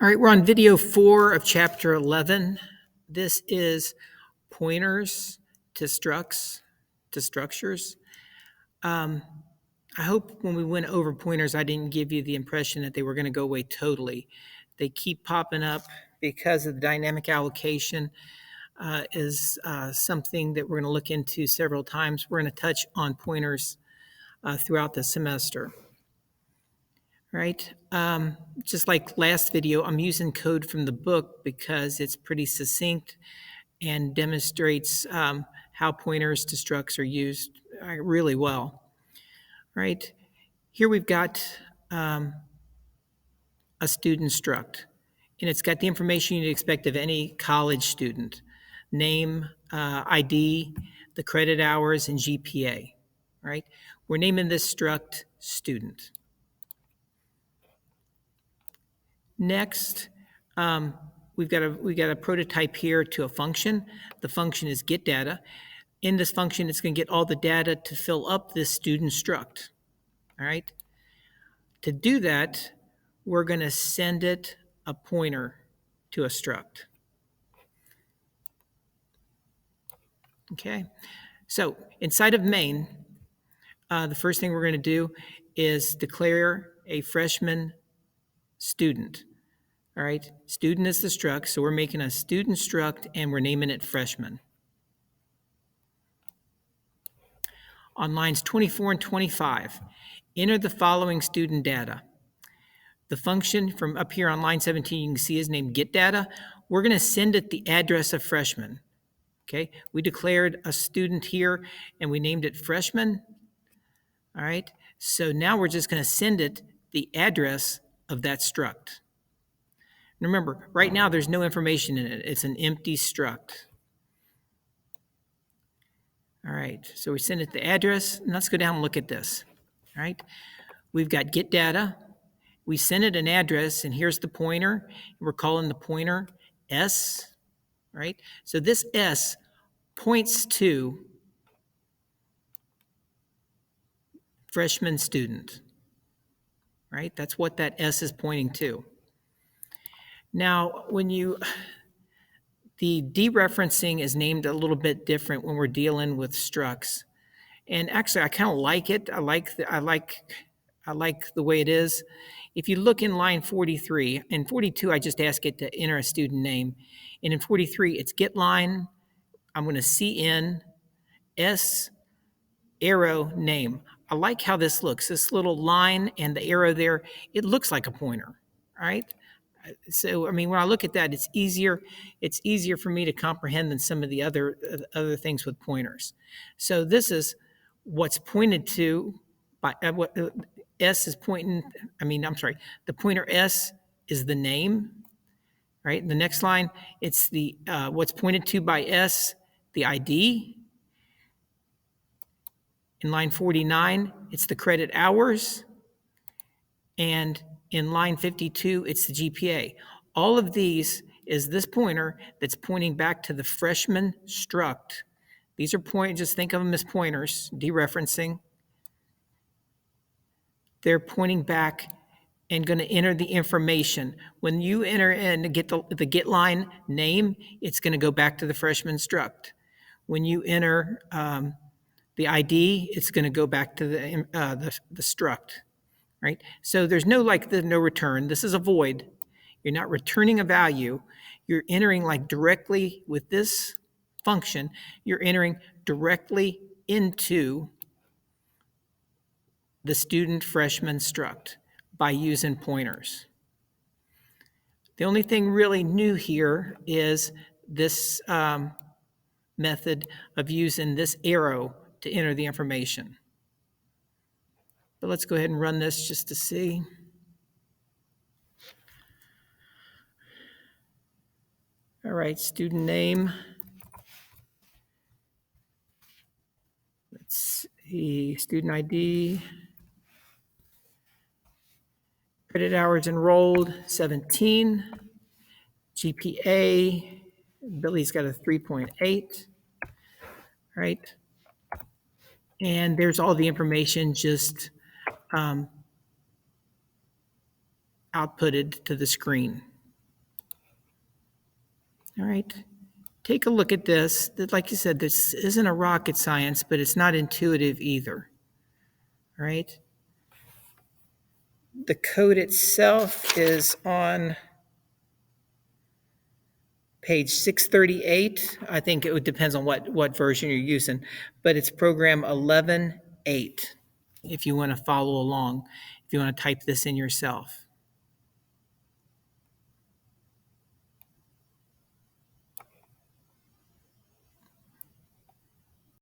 All right, we're on video 4 of chapter 11. This is pointers to structs, to structures. I hope when we went over pointers, I didn't give you the impression that they were going to go away totally. They keep popping up because of the dynamic allocation is something that we're going to look into several times. We're going to touch on pointers throughout the semester. Right? Just like last video, I'm using code from the book because it's pretty succinct and demonstrates how pointers to structs are used really well. Right? Here we've got a student struct, and it's got the information you'd expect of any college student: name, ID, the credit hours, and GPA. Right? We're naming this struct student. Next, we've got a prototype here to a function. The function is getData. In this function, it's going to get all the data to fill up this student struct. All right. To do that, we're going to send it a pointer to a struct. Okay. So inside of main, the first thing we're going to do is declare a freshman student. All right, student is the struct, so we're making a student struct and we're naming it freshman. On lines 24 and 25, enter the following student data. The function from up here on line 17, you can see is named getData. We're going to send it the address of freshman. Okay, we declared a student here and we named it freshman. All right, so now we're just going to send it the address of that struct. Remember, right now there's no information in it. It's an empty struct. All right, so we send it the address, and let's go down and look at this. All right, we've got getData. We send it an address, and here's the pointer. We're calling the pointer S. Right, so this S points to freshman student. Right, that's what that S is pointing to. Now, the dereferencing is named a little bit different when we're dealing with structs. And actually, I kind of like it. I like the way it is. If you look in line 43, in 42, I just ask it to enter a student name. And in 43, it's get line. I'm going to CN S arrow name. I like how this looks. This little line and the arrow there, it looks like a pointer, right? So, I mean, when I look at that, it's easier for me to comprehend than some of the other things with pointers. So this is what's pointed to by what S is pointing. The pointer S is the name, right? The next line, it's the what's pointed to by S, the ID. In line 49, it's the credit hours, and in line 52, it's the GPA. All of these is this pointer that's pointing back to the freshman struct. These are pointers, just think of them as pointers, dereferencing. They're pointing back and going to enter the information. When you enter and get the get line name, it's going to go back to the freshman struct. When you enter the ID, it's going to go back to the struct. Right? So there's no return. This is a void. You're not returning a value. You're entering directly with this function. You're entering directly into the student freshman struct by using pointers. The only thing really new here is this method of using this arrow to enter the information. But let's go ahead and run this just to see. All right, student name. Let's see, student ID. Credit hours enrolled, 17. GPA, Billy's got a 3.8. Right? And there's all the information just outputted to the screen. All right. Take a look at this. Like you said, this isn't a rocket science, but it's not intuitive either. All right. The code itself is on page 638. I think it depends on what version you're using, but it's program 11.8 if you want to follow along, if you want to type this in yourself.